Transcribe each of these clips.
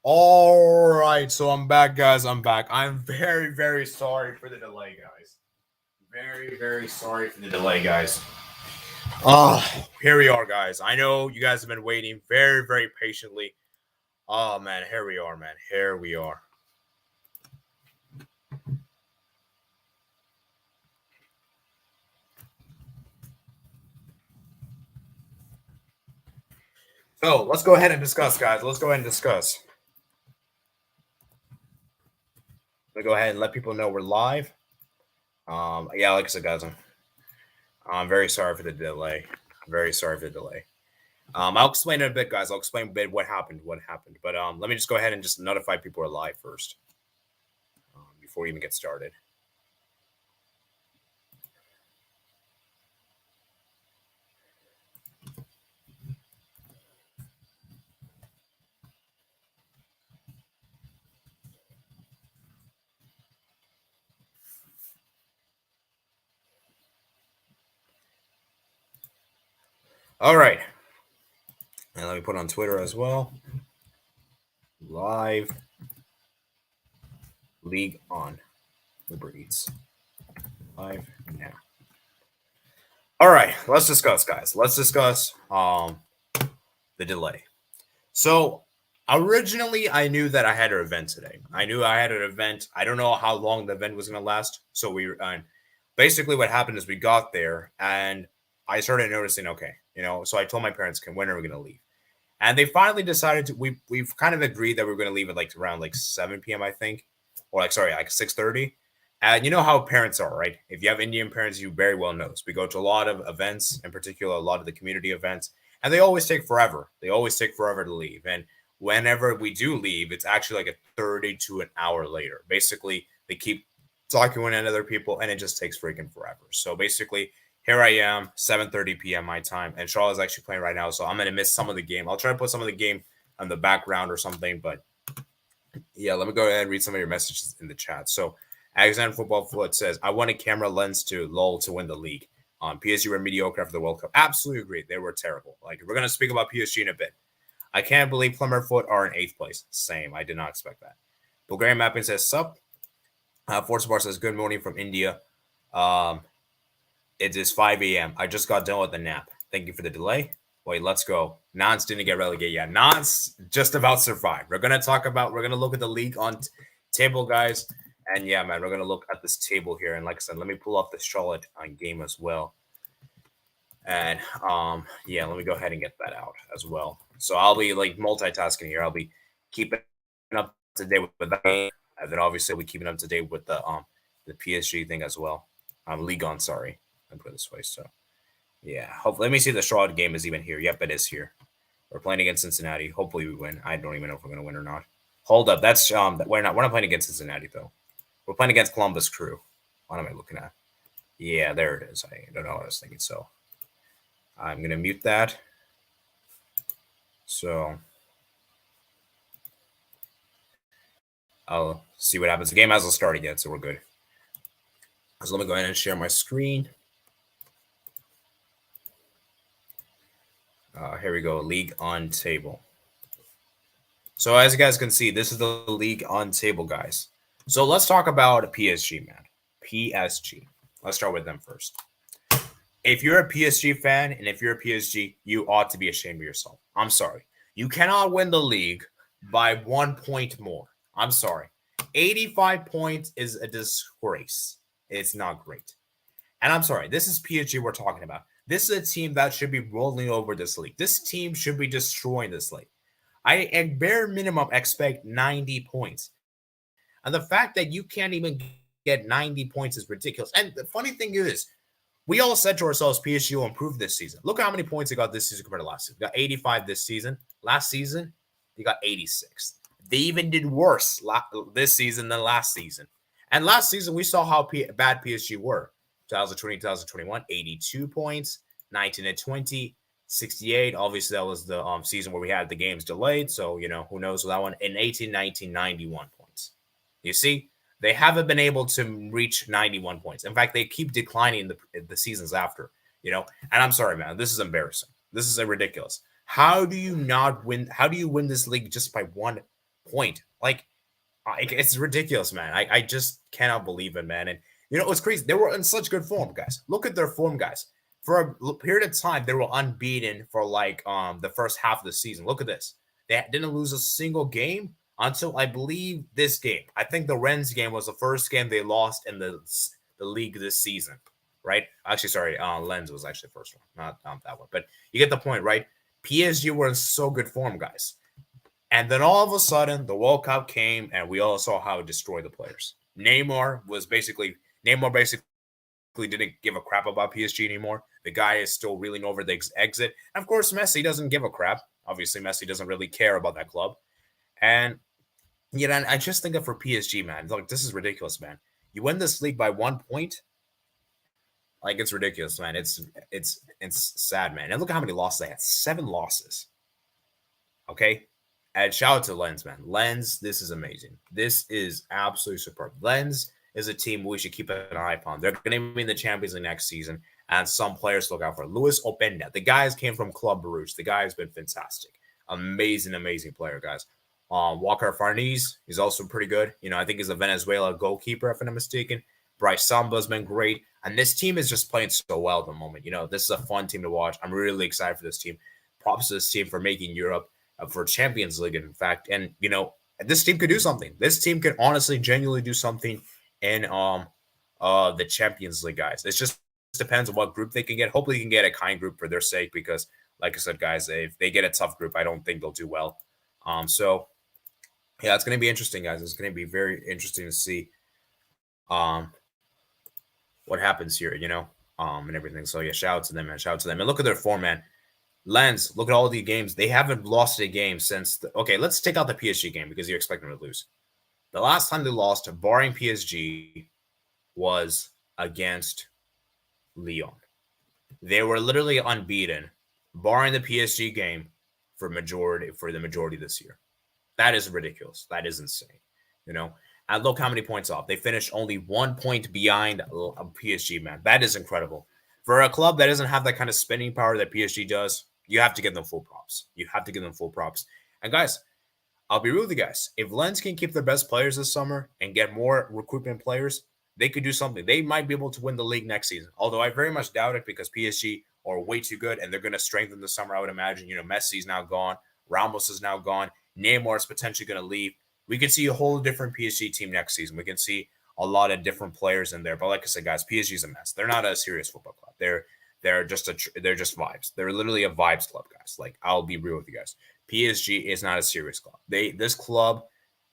All right, so I'm back, guys. I'm back. I'm very, very sorry for the delay, guys. Very, very sorry for the delay, guys. Here we are, guys. I know you guys have been waiting very, very patiently. Oh man, here we are, man. Here we are. So let's go ahead and discuss, guys. Let's go ahead and discuss. Let me go ahead and let people know we're live. Yeah, like I said, guys, I'm very sorry for the delay. Very sorry for the delay. I'll explain it a bit, guys. I'll explain a bit what happened. But let me just go ahead and just notify people are live first before we even get started. All right. And let me put on Twitter as well. Live. League on. Uber Eats. Live now. All right. Let's discuss, guys. Let's discuss the delay. So originally, I knew that I had an event today. I knew I had an event. I don't know how long the event was going to last. So basically what happened is we got there and I started noticing, okay, so I told my parents, when are we going to leave? And they finally decided to, we've kind of agreed that we're going to leave at like around like 7 p.m., I think, or like 6:30. And you know how parents are, right? If you have Indian parents, you very well know. We go to a lot of events, in particular, a lot of the community events, and they always take forever. They always take forever to leave. And whenever we do leave, it's actually like a 30 to an hour later. Basically, they keep talking with other people, and it just takes freaking forever. So basically, here I am, 7:30 p.m. my time, and Charlotte is actually playing right now, so I'm gonna miss some of the game. I'll try to put some of the game on the background or something, but yeah, let me go ahead and read some of your messages in the chat. So Alexander Football Foot says, I want a camera lens to LOL to win the league. PSG were mediocre after the World Cup. Absolutely agree. They were terrible. Like, we're going to speak about PSG in a bit. I can't believe Plumber Foot are in 8th place. Same. I did not expect that. Bulgarian Mapping says, sup. Forza Bar says, good morning from India. It is 5 a.m. I just got done with the nap. Thank you for the delay. Wait, let's go. Nans didn't get relegated yet. Nans just about survived. We're going to look at the league on table, guys. And yeah, man, we're going to look at this table here. And like I said, let me pull up the Charlotte game as well. And yeah, let me go ahead and get that out as well. So I'll be like multitasking here. I'll be keeping up to date with that game. And then obviously we'll be keeping up to date with the PSG thing as well. Ligue on, sorry. Let me put it this way. So yeah, hopefully, let me see if the Charlotte game is even here. Yep, it is here. We're playing against Cincinnati. Hopefully we win. I don't even know if we're gonna win or not. Hold up, that's we're not playing against Cincinnati though. We're playing against Columbus Crew. What am I looking at? Yeah, there it is. I don't know what I was thinking. So I'm going to mute that. So I'll see what happens. The game hasn't started yet, so we're good. So let me go ahead and share my screen. Here we go. League on table. So as you guys can see, this is the league on table, guys. So let's talk about PSG, man. PSG. Let's start with them first. If you're a PSG fan and if you're a PSG, you ought to be ashamed of yourself. I'm sorry. You cannot win the league by 1 point more. I'm sorry. 85 points is a disgrace. It's not great. And I'm sorry. This is PSG we're talking about. This is a team that should be rolling over this league. This team should be destroying this league. I, at bare minimum, expect 90 points. And the fact that you can't even get 90 points is ridiculous. And the funny thing is, we all said to ourselves, PSG will improve this season. Look at how many points they got this season compared to last season. They got 85 this season. Last season, they got 86. They even did worse this season than last season. And last season, we saw how bad PSG were. 2020, 2021, 82 points, 19 and 20, 68. Obviously, that was the season where we had the games delayed. So, who knows with that one. In 18, 19, 91 points. You see, they haven't been able to reach 91 points. In fact, they keep declining the seasons after, And I'm sorry, man. This is embarrassing. This is ridiculous. How do you not win? How do you win this league just by 1 point. Like, it's ridiculous, man. I just cannot believe it, man. And you know, it's crazy. They were in such good form, guys. Look at their form, guys. For a period of time, they were unbeaten for like the first half of the season. Look at this. They didn't lose a single game until I believe this game. I think the Rennes game was the first game they lost in the league this season, right? Actually, sorry, Lens was actually the first one, not that one. But you get the point, right? PSG were in so good form, guys. And then all of a sudden, the World Cup came, and we all saw how it destroyed the players. Neymar basically didn't give a crap about PSG anymore. The guy is still reeling over the exit. And of course, Messi doesn't give a crap. Obviously, Messi doesn't really care about that club. And you know, I just think of for PSG, man. Look, this is ridiculous, man. You win this league by 1 point. Like, it's ridiculous, man. It's sad, man. And look at how many losses they had. 7 losses. Okay. And shout out to Lens, man. Lens, this is amazing. This is absolutely superb. Lens is a team we should keep an eye upon. They're going to be in the Champions League next season, and some players to look out for. Luis Openda. The guys came from Club Brugge. The guy has been fantastic. Amazing, amazing player, guys. Walker Farnese, he's also pretty good. You know, I think he's a Venezuela goalkeeper, if I'm not mistaken. Bryce Samba's been great. And this team is just playing so well at the moment. You know, this is a fun team to watch. I'm really excited for this team. Props to this team for making Europe for Champions League, in fact. And, you know, this team could do something. This team could honestly, genuinely do something in the Champions League, guys. It just depends on what group they can get. Hopefully, you can get a kind group for their sake because, like I said, guys, if they get a tough group, I don't think they'll do well. So, yeah, it's going to be interesting, guys. It's going to be very interesting to see what happens here, you know, and everything. So, yeah, shout out to them, man. Shout out to them. And look at their form, man. Lens, look at all the games. They haven't lost a game since okay, let's take out the PSG game because you expect them to lose. The last time they lost, barring PSG, was against Lyon. They were literally unbeaten, barring the PSG game for the majority this year. That is ridiculous. That is insane. You know, and look how many points off. They finished only 1 point behind PSG, man. That is incredible. For a club that doesn't have that kind of spending power that PSG does, you have to give them full props. You have to give them full props. And guys, I'll be real with you guys. If Lens can keep their best players this summer and get more recruitment players, they could do something. They might be able to win the league next season. Although I very much doubt it because PSG are way too good and they're going to strengthen the summer, I would imagine. You know, Messi's now gone. Ramos is now gone. Neymar is potentially going to leave. We could see a whole different PSG team next season. We can see a lot of different players in there. But like I said, guys, PSG is a mess. They're not a serious football club. They're just vibes. They're literally a vibes club, guys. Like, I'll be real with you guys. PSG is not a serious club. This club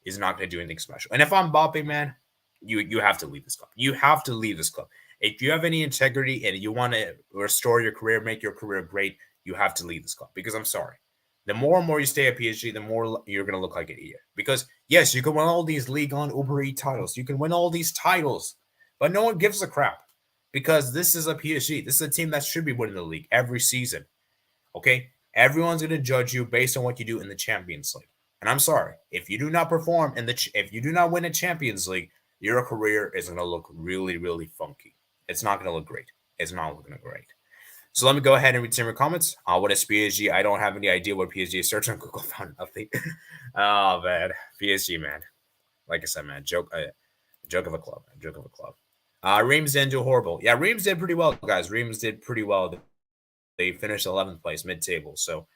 is not going to do anything special. And if I'm Mbappe, man, you have to leave this club. You have to leave this club. If you have any integrity and you want to restore your career, make your career great, you have to leave this club. Because I'm sorry. The more and more you stay at PSG, the more you're going to look like an idiot. Because, yes, you can win all these Ligue 1 Uber Eats titles. You can win all these titles. But no one gives a crap. Because this is a PSG. This is a team that should be winning the league every season. Okay? Everyone's going to judge you based on what you do in the Champions League. And I'm sorry. If you do not perform if you do not win a Champions League, your career is going to look really, really funky. It's not going to look great. It's not looking great. So let me go ahead and read some of your comments. What is PSG? I don't have any idea what PSG is. Search on Google, found nothing. Oh, man. PSG, man. Like I said, man, joke of a club. Joke of a club. Reims didn't do horrible. Yeah, Reims did pretty well, guys. Reims did pretty well. They finished 11th place, mid-table. So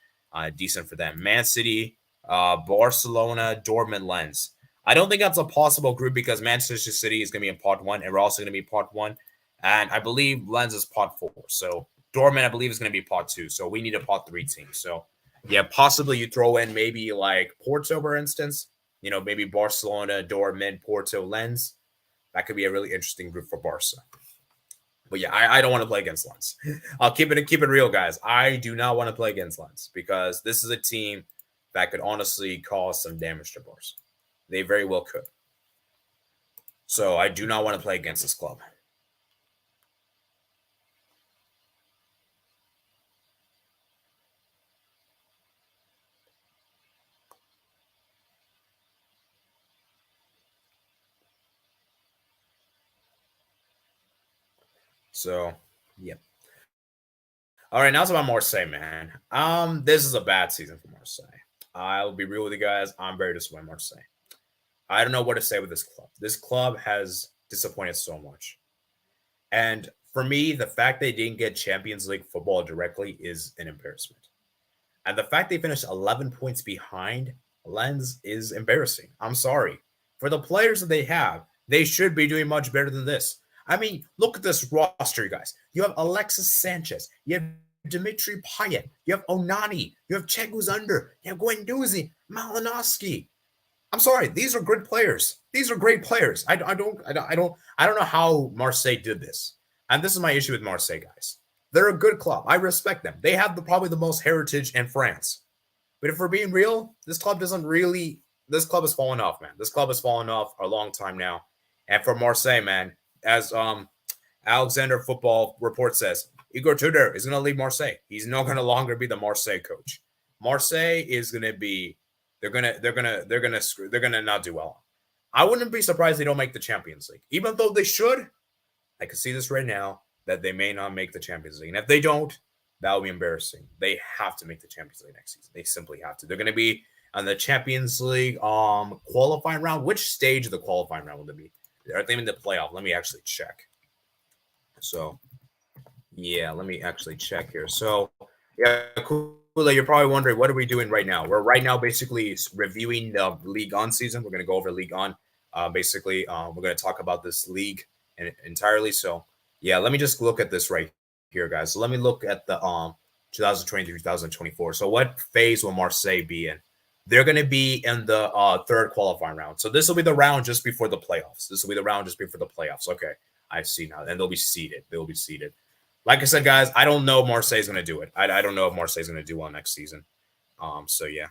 decent for them. Man City, Barcelona, Dortmund, Lens. I don't think that's a possible group because Manchester City is going to be in pot 1, and we're also going to be pot 1. And I believe Lens is pot 4. So Dortmund, I believe, is going to be pot 2. So we need a pot 3 team. So, yeah, possibly you throw in maybe like Porto, for instance. You know, maybe Barcelona, Dortmund, Porto, Lens. That could be a really interesting group for Barca. But, yeah, I don't want to play against Lens. I'll keep it real, guys. I do not want to play against Lens because this is a team that could honestly cause some damage to Barca. They very well could. So I do not want to play against this club. So, yeah. All right, now it's about Marseille, man. This is a bad season for Marseille. I'll be real with you guys. I'm very disappointed, Marseille. I don't know what to say with this club. This club has disappointed so much. And for me, the fact they didn't get Champions League football directly is an embarrassment. And the fact they finished 11 points behind Lens is embarrassing. I'm sorry. For the players that they have, they should be doing much better than this. I mean, look at this roster, you guys. You have Alexis Sanchez. You have Dimitri Payet. You have Onani. You have Cheguzander. You have Guendouzi, Malinowski. I'm sorry. These are good players. These are great players. I don't know how Marseille did this. And this is my issue with Marseille, guys. They're a good club. I respect them. They have probably the most heritage in France. But if we're being real, this club has fallen off, man. This club has fallen off a long time now. And for Marseille, man, as Alexander Football Report says, Igor Tudor is going to leave Marseille. He's not going to longer be the Marseille coach. Marseille is going to be they're going to not do well. I wouldn't be surprised they don't make the Champions League. Even though they should, I can see this right now that they may not make the Champions League. And if they don't, that will be embarrassing. They have to make the Champions League next season. They simply have to. They're going to be on the Champions League qualifying round. Which stage of the qualifying round will they be? Are they in the playoff? Let me actually check. So, yeah, let me actually check here. So, yeah, cool. You're probably wondering, what are we doing right now? We're right now basically reviewing the Ligue 1 season. We're going to go over Ligue 1. Basically, we're going to talk about this league entirely. So, yeah, let me just look at this right here, guys. So let me look at the 2023-2024. So what phase will Marseille be in? They're going to be in the third qualifying round. So this will be the round just before the playoffs. Okay, I see now. And they'll be seeded. Like I said, guys, I don't know if Marseille's going to do it. I don't know if Marseille's going to do well next season. So, yeah.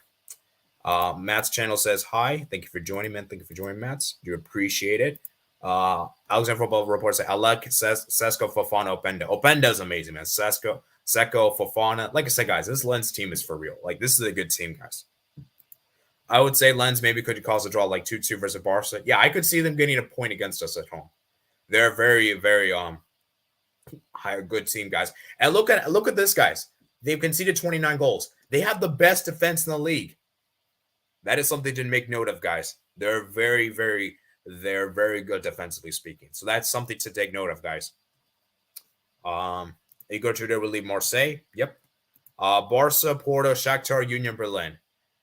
Matt's channel says, hi. Thank you for joining, man. Thank you for joining, Matt. Do appreciate it. Alexander Football Report says, I like Sesko, Fofana, Openda. Openda is amazing, man. Seko, Fofana. Like I said, guys, this Lens team is for real. Like, this is a good team, guys. I would say Lens maybe could cause a draw like 2-2 versus Barca. Yeah, I could see them getting a point against us at home. They're very, very good team, guys. And look at this, guys. They've conceded 29 goals. They have the best defense in the league. That is something to make note of, guys. They're very good defensively speaking. So that's something to take note of, guys. Igor Tudor will leave Marseille. Yep. Barca, Porto, Shakhtar, Union Berlin.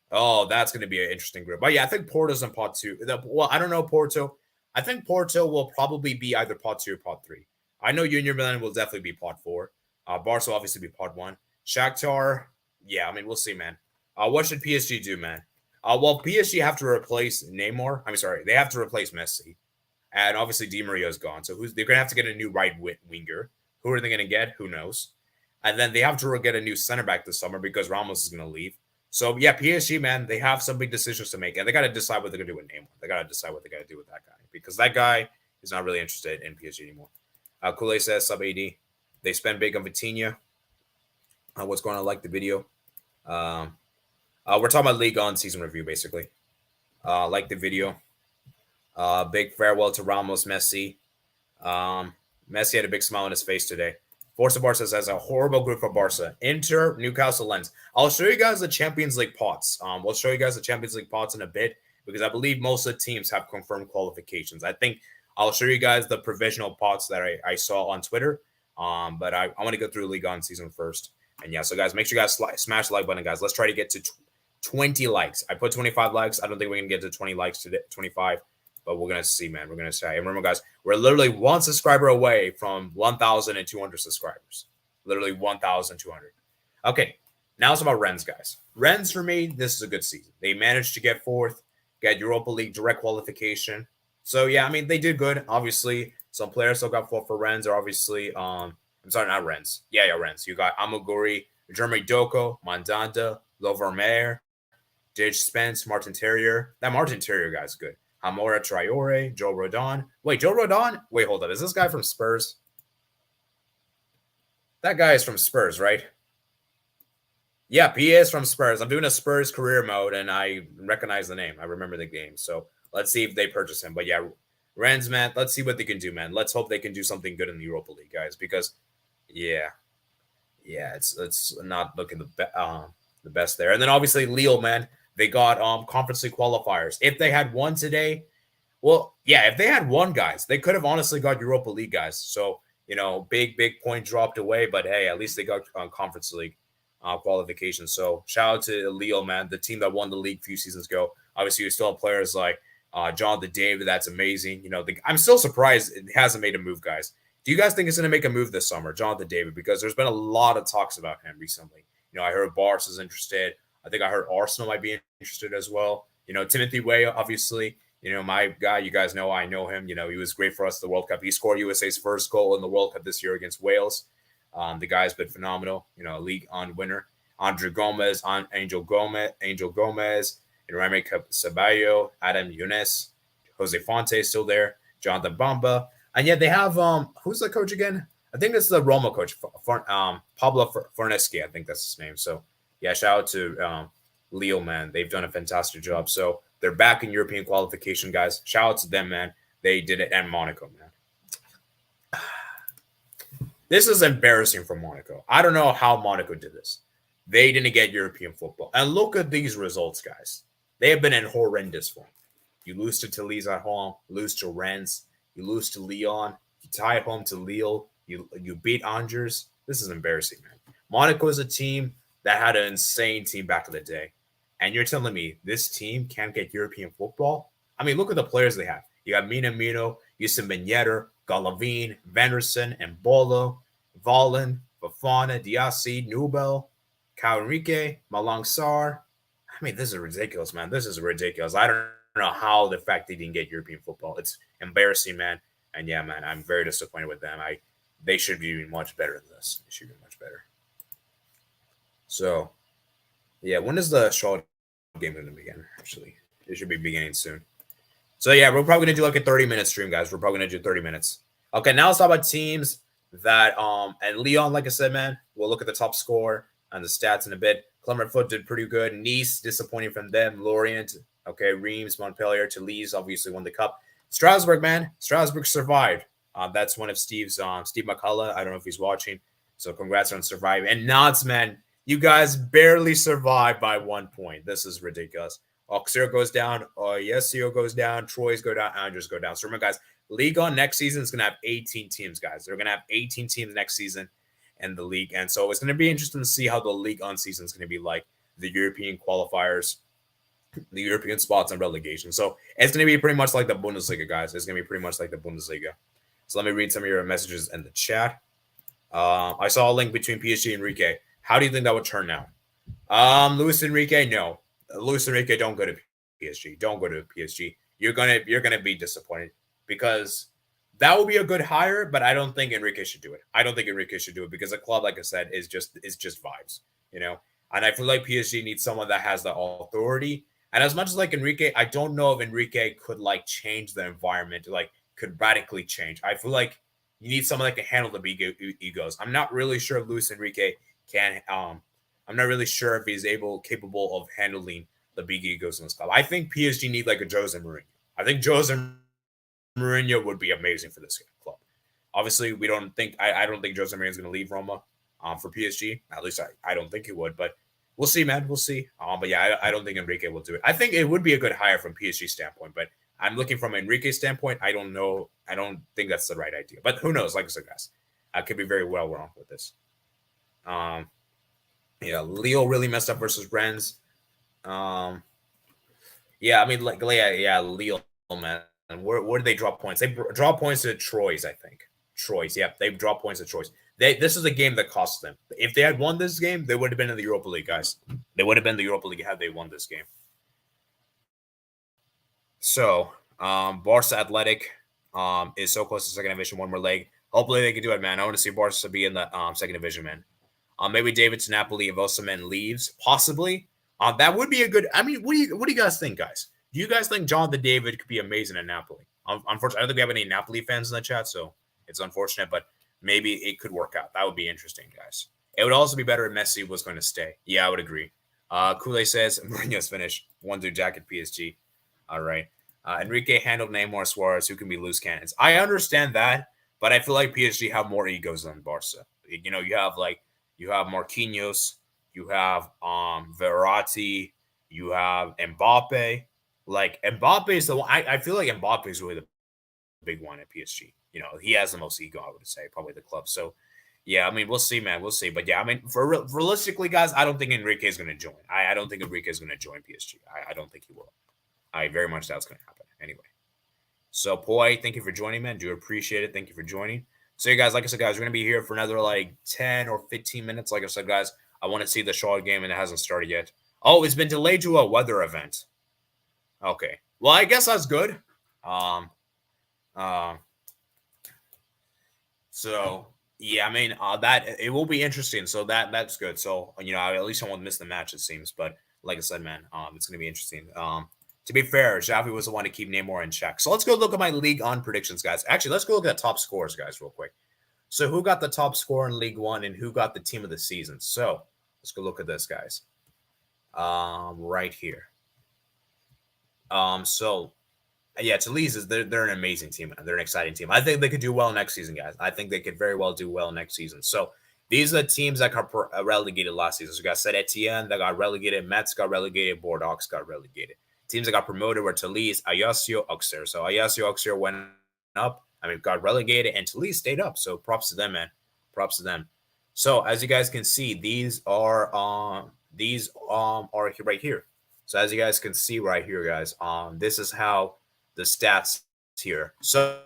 Oh, that's going to be an interesting group. But yeah, I think Porto's in pot 2. Well, I don't know Porto. I think Porto will probably be either pot 2 or pot 3. I know Union Berlin will definitely be pot 4. Barca will obviously be pot 1. Shakhtar, yeah, I mean, we'll see, man. What should PSG do, man? Well, PSG have to replace Neymar. They have to replace Messi. And obviously Di Maria is gone. So they're going to have to get a new right winger. Who are they going to get? Who knows? And then they have to get a new center back this summer because Ramos is going to leave. So, yeah, PSG, man, they have some big decisions to make. And they got to decide what they're going to do with Neymar. They got to decide what they got to do with that guy. Because that guy is not really interested in PSG anymore. Kool-Aid says, sub AD. They spend big on Vitinha. What's going on? Like the video. We're talking about Ligue 1 season review, basically. Like the video. Big farewell to Ramos, Messi. Messi had a big smile on his face today. Forza Barca says a horrible group for Barca. Inter, Newcastle, Lens. I'll show you guys the Champions League pots. We'll show you guys the Champions League pots in a bit because I believe most of the teams have confirmed qualifications. I think I'll show you guys the provisional pots that I saw on Twitter. But I want to go through Ligue 1 season first. And yeah, so guys, make sure you guys smash the like button, guys. Let's try to get to 20 likes. I put 25 likes. I don't think we're going to get to 20 likes today, 25. But we're going to see, man. We're going to see. And remember, guys, we're literally one subscriber away from 1,200 subscribers. Literally 1,200. Okay, now it's about Rennes, guys. Rennes, for me, this is a good season. They managed to get fourth, get Europa League direct qualification. So, yeah, I mean, they did good. Obviously, some players still got fourth for Rennes. Are obviously, I'm sorry, not Rennes. Yeah, Rennes. You got Amaguri, Jeremy Doko, Mandanda, Lovermeyer, Dij Spence, Martin Terrier. That Martin Terrier guy's good. Amora Traore, Joe Rodon. Wait, Joe Rodon? Wait, hold up. Is this guy from Spurs? That guy is from Spurs, right? Yeah, he is from Spurs. I'm doing a Spurs career mode, and I recognize the name. I remember the game. So let's see if they purchase him. But yeah, Rennes, man, let's see what they can do, man. Let's hope they can do something good in the Europa League, guys, because, yeah, it's not looking the best there. And then obviously Lille, man. They got Conference League qualifiers. If they had won today, well, yeah, if they had won, guys, they could have honestly got Europa League, guys. So, big point dropped away, but hey, at least they got Conference League qualification. So, shout out to Leo, man, the team that won the league a few seasons ago. Obviously, you still have players like Jonathan David. That's amazing. I'm still surprised it hasn't made a move, guys. Do you guys think it's going to make a move this summer, Jonathan David? Because there's been a lot of talks about him recently. I heard Barca is interested. I think I heard Arsenal might be interested as well. Timothy Weah, obviously. My guy, you guys know, I know him. He was great for us in the World Cup. He scored USA's first goal in the World Cup this year against Wales. The guy's been phenomenal. League on winner. Andrew Gomez, Angel Gomez, Remy Ceballo, Adam Younes, Jose Fonte still there, Jonathan Bamba. And yet they have, who's the coach again? I think it's the Roma coach, Pablo Forneschi. I think that's his name. So, yeah, shout out to Leo, man. They've done a fantastic job. So, they're back in European qualification, guys. Shout out to them, man. They did it. And Monaco, man. This is embarrassing for Monaco. I don't know how Monaco did this. They didn't get European football. And look at these results, guys. They have been in horrendous form. You lose to Toulouse at home, lose to Rennes, you lose to Lyon, you tie at home to Lille, you beat Angers. This is embarrassing, man. Monaco is a team that had an insane team back in the day. And you're telling me this team can't get European football? I mean, look at the players they have. You got Minamino, Yusuf Ben Yedder, Golovin, Vanderson, Embolo, Valen, Fofana, Diassi, Nubel, Kyle Enrique, Malang Sarr. I mean, this is ridiculous, man. This is ridiculous. I don't know how the fact they didn't get European football. It's embarrassing, man. And yeah, man, I'm very disappointed with them. They should be doing much better than this. They should be much better. So, yeah, when is the Charlotte game going to begin? Actually, it should be beginning soon. So, yeah, we're probably going to do like a 30-minute stream, guys. We're probably going to do 30 minutes. Okay, now let's talk about teams that, and Lyon, like I said, man, we'll look at the top score and the stats in a bit. Clermont Foot did pretty good. Nice, disappointing from them. Lorient, okay, Reims, Montpellier, Toulouse obviously won the cup. Strasbourg, man, Strasbourg survived. That's one of Steve McCullough. I don't know if he's watching. So congrats on surviving. And Nantes, man, you guys barely survived by 1 point. This is ridiculous. Auxerre goes down. Yesio goes down. Troyes go down. Angers go down. So remember, guys, Ligue on next season is going to have 18 teams, guys. They're going to have 18 teams next season in the league. And so it's going to be interesting to see how the league on season is going to be like, the European qualifiers, the European spots and relegation. So it's going to be pretty much like the Bundesliga, guys. It's going to be pretty much like the Bundesliga. So let me read some of your messages in the chat. I saw a link between PSG and Enrique. How do you think that would turn out? Luis Enrique, no. Luis Enrique, don't go to PSG. Don't go to PSG. You're gonna be disappointed because that would be a good hire, but I don't think Enrique should do it. I don't think Enrique should do it because the club, like I said, is just vibes, And I feel like PSG needs someone that has the authority. And as much as like Enrique, I don't know if Enrique could like change the environment, like could radically change. I feel like you need someone that can handle the big egos. I'm not really sure if Luis Enrique can. I'm not really sure if he's capable of handling the big egos in this club. I think PSG need like a Jose Mourinho. I think Jose Mourinho would be amazing for this club. Obviously, I don't think Jose Mourinho is going to leave Roma for PSG. At least I don't think he would, but we'll see, man. We'll see. But yeah, I don't think Enrique will do it. I think it would be a good hire from PSG standpoint, but I'm looking from Enrique's standpoint. I don't know. I don't think that's the right idea. But who knows? Like I said, guys, I could be very well wrong with this. Yeah, Leo really messed up versus Rennes. Yeah, I mean, like, yeah, Leo, man. And where did they drop points? They draw points to Troyes, I think. Troyes, yeah, they draw points to Troyes. This is a game that cost them. If they had won this game, they would have been in the Europa League, guys. They would have been in the Europa League had they won this game. So, Barca Athletic is so close to second division, one more leg. Hopefully they can do it, man. I want to see Barca be in the second division, man. Maybe David to Napoli if Osimhen leaves, possibly. That would be a good. I mean, what do you guys think, guys? Do you guys think Jonathan David could be amazing at Napoli? Unfortunately, I don't think we have any Napoli fans in the chat, so it's unfortunate, but maybe it could work out. That would be interesting, guys. It would also be better if Messi was going to stay. Yeah, I would agree. Kool-Aid says Mourinho's finished. 1-2 jacket PSG. All right. Enrique handled Neymar Suarez, who can be loose cannons. I understand that, but I feel like PSG have more egos than Barca. You have Marquinhos, you have Verratti, You have Mbappe. Like Mbappe is the one. I feel like Mbappe is really the big one at PSG. You know, he has the most ego, I would say, probably the club. So, yeah, I mean, we'll see, man. We'll see. But yeah, I mean, realistically, guys, I don't think Enrique is going to join. I don't think Enrique is going to join PSG. I don't think he will. I very much doubt it's going to happen. Anyway. So, Poi, thank you for joining, man. Do appreciate it. Thank you for joining. So, you guys, like I said, guys, we're going to be here for another like 10 or 15 minutes. Like I said, guys, I want to see the Charlotte game, and it hasn't started yet. Oh, it's been delayed to a weather event. Okay. Well, I guess that's good. So yeah, I mean that it will be interesting. So that's good. So you know, at least I won't miss the match. It seems, but like I said, man, it's gonna be interesting. To be fair, Xavi was the one to keep Neymar in check. So let's go look at my League on predictions, guys. Actually, let's go look at the top scores, guys, real quick. So who got the top score in League One and who got the team of the season? So let's go look at this, guys. Right here. So yeah, Toulouse is they're an amazing team. They're an exciting team. I think they could do well next season, guys. I think they could very well do well next season. So these are the teams that got relegated last season. So we got Saint Etienne that got relegated, Metz got relegated, Bordeaux got relegated. Teams that got promoted were Toulouse, Ajaccio, Auxerre. So Ajaccio, Auxerre went up. I mean, got relegated, and Toulouse stayed up. So props to them, man. Props to them. So as you guys can see, these are right here. So as you guys can see right here, guys, this is how the stats here. So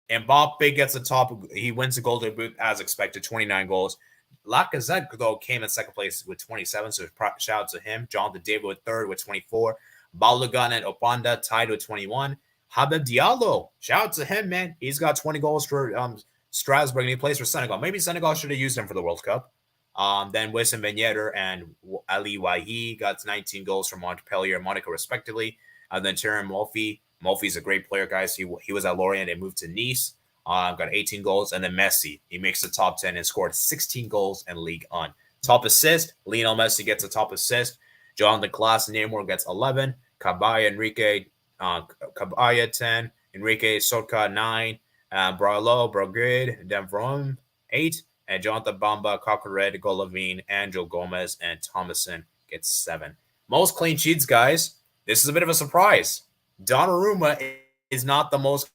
Mbappe gets the top. He wins the Golden Boot as expected, 29 goals. Lacazette, though, came in second place with 27, so shout out to him. Jonathan David with third with 24. Balogun and Opanda tied with 21. Habib Diallo, shout out to him, man. He's got 20 goals for Strasbourg, and he plays for Senegal. Maybe Senegal should have used him for the World Cup. Then Wissam Ben Yedder and Ali Wahi got 19 goals from Montpellier and Monaco, respectively. And then Terran Mulphy. Mulphy's a great player, guys. He was at Lorient and moved to Nice. Got 18 goals. And then Messi, he makes the top 10 and scored 16 goals in League One. Top assist, Lionel Messi gets a top assist. Jonathan Klaas Neymar gets 11. Cabaya Enrique, Cabaya 10. Enrique Sotka 9. Bralo, Brogrid, Denvrom 8. And Jonathan Bamba, Coqueret, Golovin, Angel Gomez, and Thomason gets 7. Most clean sheets, guys. This is a bit of a surprise. Donnarumma is not the most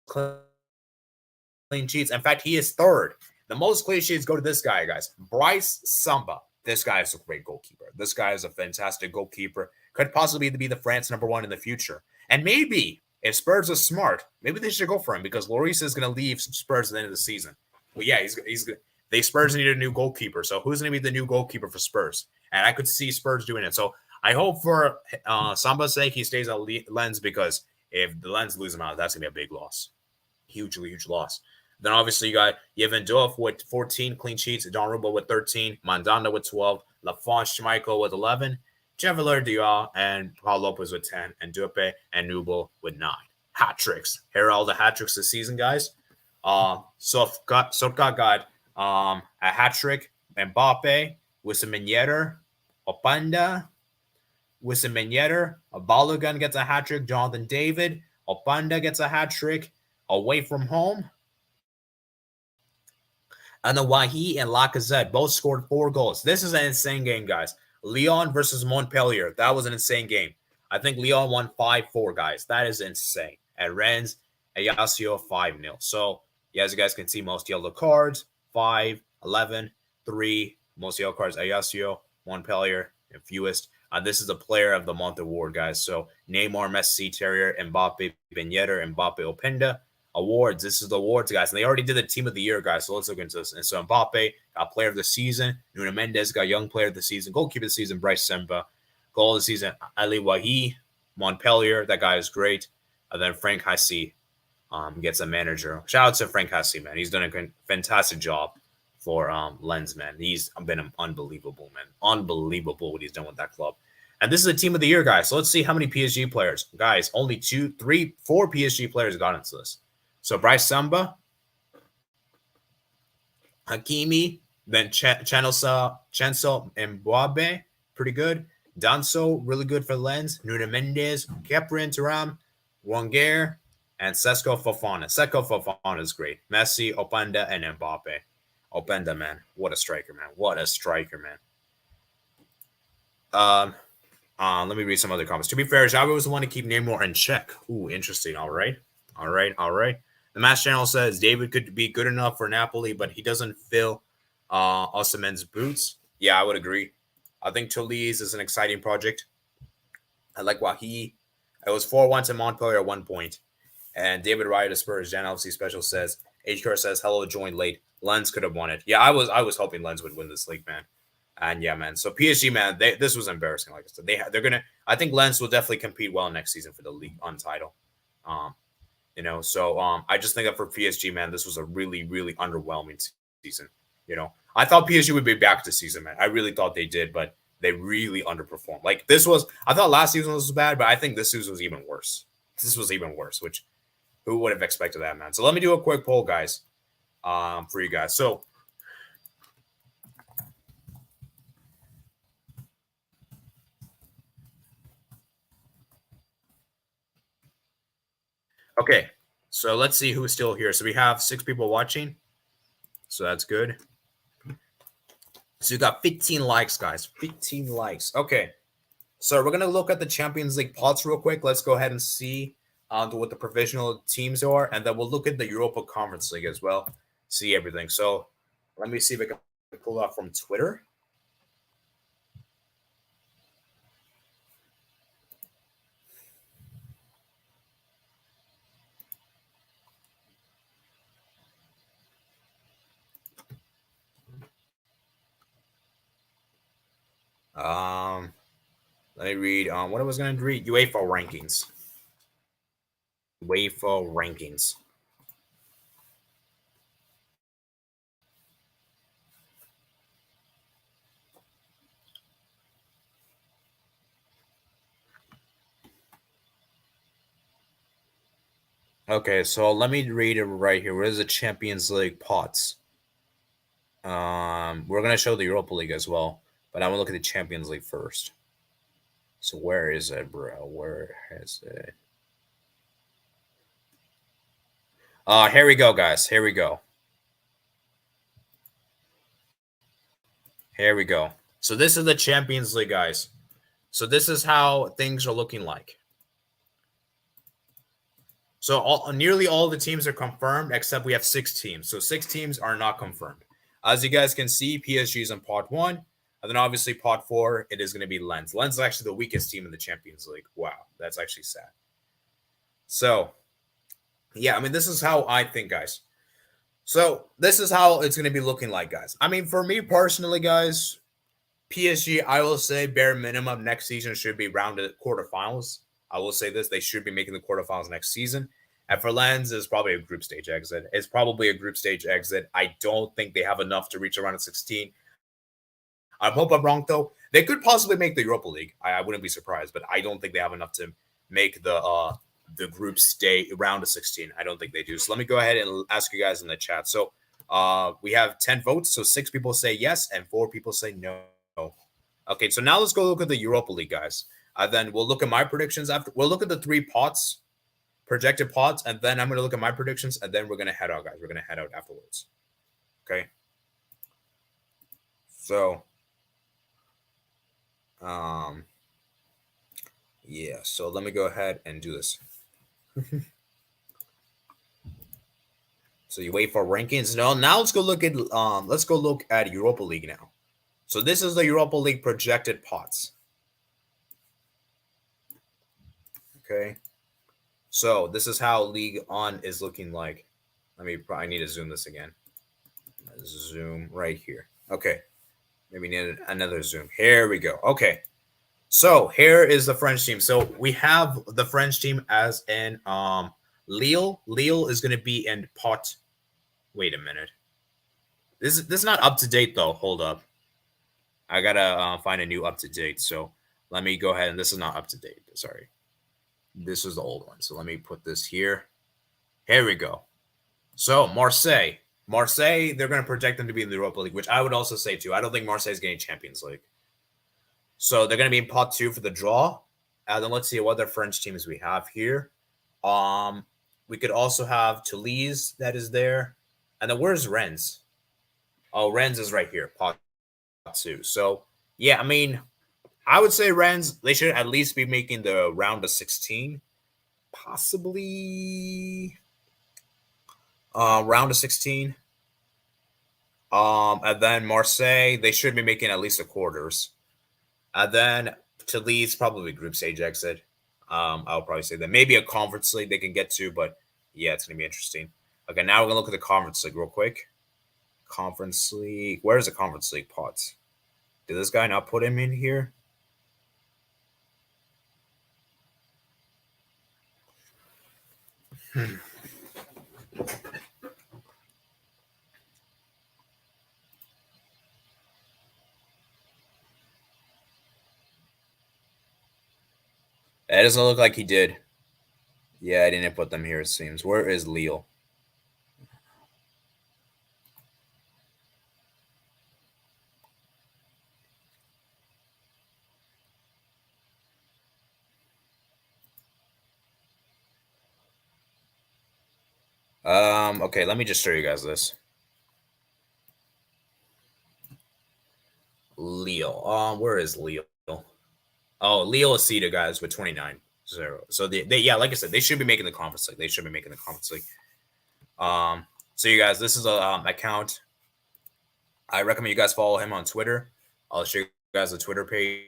clean sheets. In fact, he is third. The most clean sheets go to this guy, guys. Bryce Samba. This guy is a great goalkeeper. This guy is a fantastic goalkeeper. Could possibly be the France #1 in the future. And maybe, if Spurs are smart, maybe they should go for him because Lloris is going to leave Spurs at the end of the season. Well, yeah, he's good. They Spurs need a new goalkeeper. So who's going to be the new goalkeeper for Spurs? And I could see Spurs doing it. So I hope for Samba's sake he stays at Lens because if the Lens lose him out, that's going to be a big loss. Hugely, huge loss. Then obviously you got Yevon Diouf with 14 clean sheets, Donnarumma with 13, Mandanda with 12, Lafont Schmeichel with 11, Chevalier Diaw and Paul Lopez with 10, and Dupe and Nubel with 9. Hat tricks. Here are all the hat tricks this season, guys. Sotka got a hat trick. Mbappe, Wissam Ben Yedder, Opanda, Wissam Ben Yedder, Balogun gets a hat trick. Jonathan David, Opanda gets a hat trick. Away from home. And then Wahi and Lacazette both scored 4 goals. This is an insane game, guys. Lyon versus Montpellier. That was an insane game. I think Lyon won 5-4, guys. That is insane. And Rennes, Ajaccio 5-0. So, yeah, as you guys can see, most yellow cards, 5, 11, 3. Most yellow cards, Ajaccio, Montpellier, and fewest. This is the Player of the Month award, guys. So, Neymar, Messi, Terrier, Mbappe, Ben Yedder, Mbappe, Openda. Awards. This is the awards, guys. And they already did the team of the year, guys. So let's look into this. And so Mbappe got player of the season. Nuno Mendes got young player of the season. Goalkeeper of the season, Bryce Samba. Goal of the season, Ali Wahi. Montpellier. That guy is great. And then Frank Hassi gets a manager. Shout out to Frank Hassi, man. He's done a fantastic job for Lens, man. He's been unbelievable, man. Unbelievable what he's done with that club. And this is the team of the year, guys. So let's see how many PSG players. Guys, only 2, 3, 4 PSG players got into this. So Bryce Samba, Hakimi, then Chancel Mbappe, pretty good. Danso, really good for Lens. Nuno Mendes, Keprin Thuram, Wenger, and Seko Fofana. Seko Fofana is great. Messi, Openda, and Mbappe. Openda, man. What a striker, man. What a striker, man. Let me read some other comments. To be fair, Xavi was the one to keep Neymar in check. Ooh, interesting. All right. The Match Channel says David could be good enough for Napoli, but he doesn't fill Osimhen's boots. Yeah, I would agree. I think Toulouse is an exciting project. I like Wahi. It was 4-1 to Montpellier at one point. And David Wright of Spurs, Jan LFC Special says, HQR says, hello, joined late. Lens could have won it. Yeah, I was hoping Lens would win this league, man. And yeah, man. So PSG, man, this was embarrassing. Like I said, they're gonna. I think Lens will definitely compete well next season for the league on title. So I just think that for PSG, man, this was a really, really underwhelming season. I thought PSG would be back this season, man. I really thought they did, but they really underperformed. Like I thought last season was bad, but I think this season was even worse. This was even worse, which who would have expected that, man? So let me do a quick poll, guys, for you guys. So. Okay, so let's see who's still here. So we have 6 people watching. So that's good. So you got 15 likes, guys. 15 likes. Okay. So we're going to look at the Champions League pots real quick. Let's go ahead and see what the provisional teams are. And then we'll look at the Europa Conference League as well. See everything. So let me see if I can pull that from Twitter. Let me read what I was going to read. UEFA rankings. UEFA rankings. Okay, so let me read it right here. What is the Champions League pots? We're gonna show the Europa League as well, but I'm gonna look at the Champions League first. So where is it, bro? Where is it? Here we go, guys. Here we go. Here we go. So this is the Champions League, guys. So this is how things are looking like. So nearly all the teams are confirmed, except we have 6 teams. So 6 teams are not confirmed. As you guys can see, PSG is in pot 1. And then obviously pot 4, it is going to be Lens. Lens is actually the weakest team in the Champions League. Wow, that's actually sad. So, yeah, I mean, this is how I think, guys. So this is how it's going to be looking like, guys. I mean, for me personally, guys, PSG, I will say bare minimum next season should be rounded quarterfinals. I will say this, they should be making the quarterfinals next season. And for Lens, it's probably a group stage exit. It's probably a group stage exit. I don't think they have enough to reach around 16. I hope I'm wrong, though. They could possibly make the Europa League. I wouldn't be surprised, but I don't think they have enough to make the group stage round of 16. I don't think they do. So let me go ahead and ask you guys in the chat. So we have 10 votes. So 6 people say yes and 4 people say no. Okay, so now let's go look at the Europa League, guys. Then we'll look at my predictions after. We'll look at the 3 pots, projected pots, and then I'm going to look at my predictions, and then we're going to head out, guys. We're going to head out afterwards. Okay. So, yeah. So let me go ahead and do this. So you wait for rankings. No, now let's go look at Europa League now. So this is the Europa League projected pots. Okay. So this is how League On is looking like. I need to zoom this again. Zoom right here. Okay. Maybe need another zoom. Here we go. Okay. So here is the French team. So we have the French team as in Lille. Lille is going to be in pot. Wait a minute. This is not up to date though. Hold up. I gotta find a new up to date. So let me go ahead and this is not up to date. Sorry. This is the old one. So let me put this here. Here we go. So Marseille, they're going to project them to be in the Europa League, which I would also say too. I don't think Marseille is getting Champions League. So they're going to be in pot 2 for the draw. And then let's see what other French teams we have here. We could also have Toulouse that is there. And then where's Rennes? Oh, Rennes is right here, pot 2. So, yeah, I mean, I would say Rennes, they should at least be making the round of 16, possibly round of 16. And then Marseille, they should be making at least the quarters. And then Toulouse, probably group stage exit. I'll probably say that. Maybe a conference league they can get to, but yeah, it's going to be interesting. Okay, now we're going to look at the conference league real quick. Conference league. Where's the conference league pots? Did this guy not put him in here? It doesn't look like he did. Yeah, I didn't put them here, it seems. Where is Lille? Okay, let me just show you guys this. Lille. Where is Lille? Oh, Lille is seeded, guys, with 29-0. So they yeah, like I said, they should be making the conference league. They should be making the conference league. So you guys, this is a account. I recommend you guys follow him on Twitter. I'll show you guys the Twitter page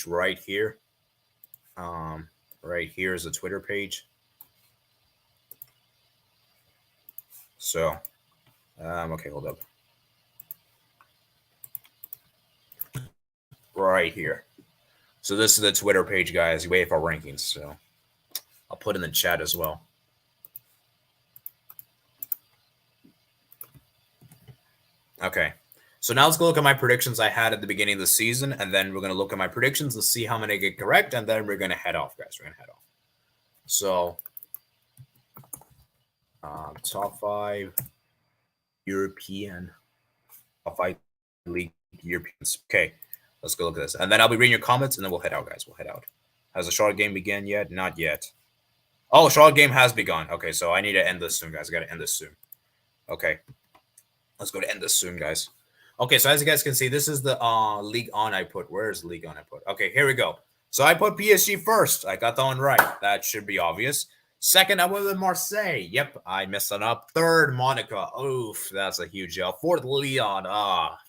right here. Right here is the Twitter page. So, okay, hold up. Right here. So this is the Twitter page, guys. UEFA rankings. So I'll put in the chat as well. Okay. So now let's go look at my predictions I had at the beginning of the season, and then we're going to look at my predictions and see how many I get correct, and then we're going to head off, guys. We're going to head off. So, top 5 European, top 5 League Europeans. Okay, let's go look at this, and then I'll be reading your comments, and then we'll head out, guys. We'll head out. Has the Charlotte game begun yet? Not yet. Oh, Charlotte game has begun. Okay, so I need to end this soon, guys. I got to end this soon. Okay, let's go to end this soon, guys. Okay, so as you guys can see, this is the Ligue on I put. Where's Ligue on I put? Okay, here we go. So I put PSG first. I got that one right. That should be obvious. Second, I went with Marseille. Yep, I messed it up. Third, Monaco. Oof, that's a huge L. Fourth, Lyon.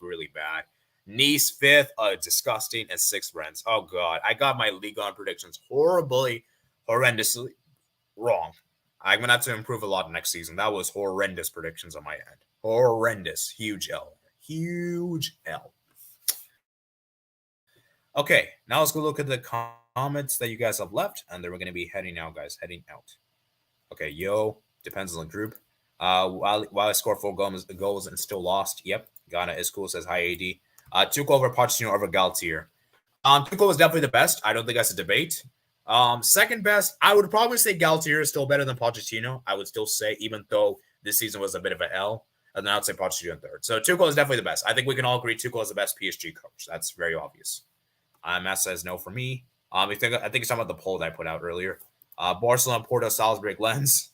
Really bad. Nice, fifth. Disgusting. And sixth, Rennes. Oh, God. I got my Ligue on predictions horrendously wrong. I'm going to have to improve a lot next season. That was horrendous predictions on my end. Horrendous. Huge L. Huge L. Okay, now let's go look at the comments that you guys have left, and then we're going to be heading out, guys. Heading out. Okay, depends on the group. While I scored 4 goals and still lost. Yep, Ghana is cool, says hi, AD. Tuchel over Pochettino over Galtier. Tuchel was definitely the best. I don't think that's a debate. Second best, I would probably say Galtier is still better than Pochettino. I would still say, even though this season was a bit of an L. And then I'd say Pochettino in third. So Tuchel is definitely the best. I think we can all agree Tuchel is the best PSG coach. That's very obvious. Matt says no for me. I think it's talking about the poll that I put out earlier. Barcelona, Porto, Salzburg, Lens.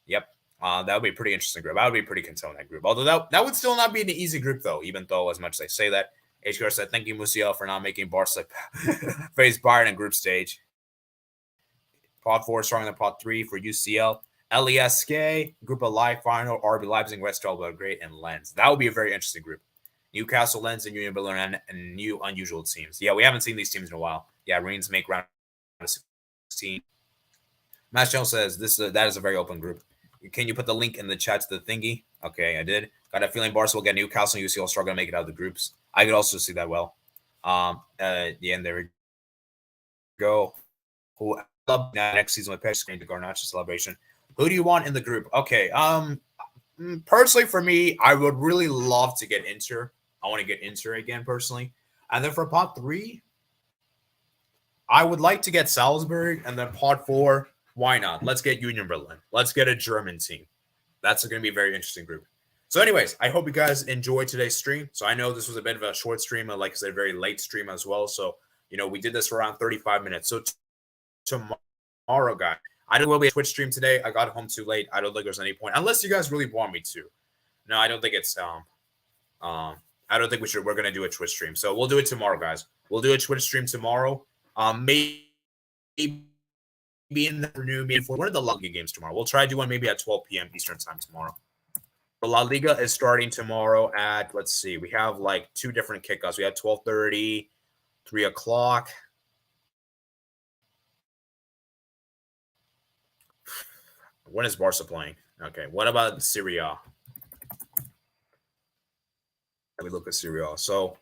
Yep. That would be a pretty interesting group. I would be pretty content in that group. Although that would still not be an easy group, though, even though as much as I say that. HQR said, thank you, Musial, for not making Barca face Bayern in group stage. Pot 4 stronger than pot 3 for UCL. LESK, Group of Live final, RB Leipzig, West Belgrade, and Lens. That would be a very interesting group. Newcastle, Lens, and Union Berlin, and new unusual teams. Yeah, we haven't seen these teams in a while. Yeah, Reims make round of 16. Matt Jones says that is a very open group. Can you put the link in the chat to the thingy? Okay, I did. Got a feeling Barca will get Newcastle and UCL struggle to make it out of the groups. I could also see that well. Yeah, and there we go. Who love next season with Pep screen to Garnacho celebration. Who do you want in the group? Okay. Personally, for me, I would really love to get Inter. I want to get Inter again, personally. And then for pot 3, I would like to get Salzburg. And then pot 4, why not? Let's get Union Berlin. Let's get a German team. That's going to be a very interesting group. So anyways, I hope you guys enjoyed today's stream. So I know this was a bit of a short stream, and like I said, a very late stream as well. So, we did this for around 35 minutes. So tomorrow, guys, I don't will be a Twitch stream today. I got home too late. I don't think there's any point, unless you guys really want me to. No, I don't think it's I don't think we should. We're gonna do a Twitch stream, so we'll do it tomorrow, guys. We'll do a Twitch stream tomorrow. Maybe in the afternoon, maybe for one of the La Liga games tomorrow. We'll try to do one maybe at 12 p.m. Eastern time tomorrow. The La Liga is starting tomorrow at, let's see, we have like 2 different kickoffs. We have 12:30, 3 o'clock. When is Barca playing? Okay, what about Serie A? Let me look at Serie A. So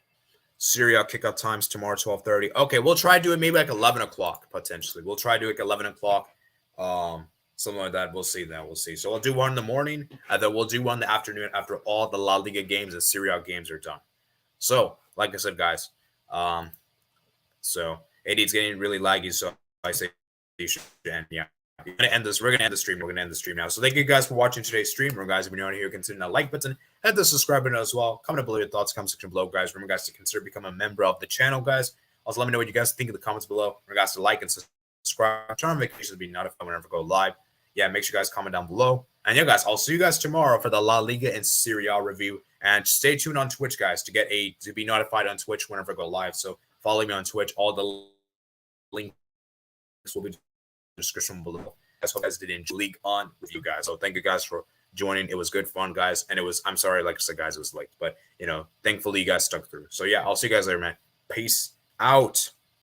Serie A kickoff times tomorrow, 12:30. Okay, we'll try to do it maybe like 11 o'clock, potentially. We'll try to do it like 11 o'clock. Something like that. We'll see then. We'll see. So we'll do one in the morning, and then we'll do one in the afternoon after all the La Liga games and Serie A games are done. So, like I said, guys, so AD is getting really laggy, so I say you should end. Yeah, we're gonna end this. We're gonna end the stream. We're gonna end the stream now. So thank you guys for watching today's stream. Remember, guys, if you're new here, consider that like button, hit the subscribe button as well. Comment below your thoughts, comment section below, guys. Remember, guys, to consider becoming a member of the channel, guys. Also, let me know what you guys think in the comments below. Remember, guys, to like and subscribe. Turn on notifications to be notified whenever I go live. Yeah, make sure you guys comment down below. And yeah, guys, I'll see you guys tomorrow for the La Liga and Serie A review. And stay tuned on Twitch, guys, to be notified on Twitch whenever I go live. So follow me on Twitch. All the links will be in the description below. That's what you guys did in Ligue on with you guys. So thank you guys for joining. It was good fun, guys. And I'm sorry, like I said, guys, it was late. But, thankfully you guys stuck through. So yeah, I'll see you guys later, man. Peace out.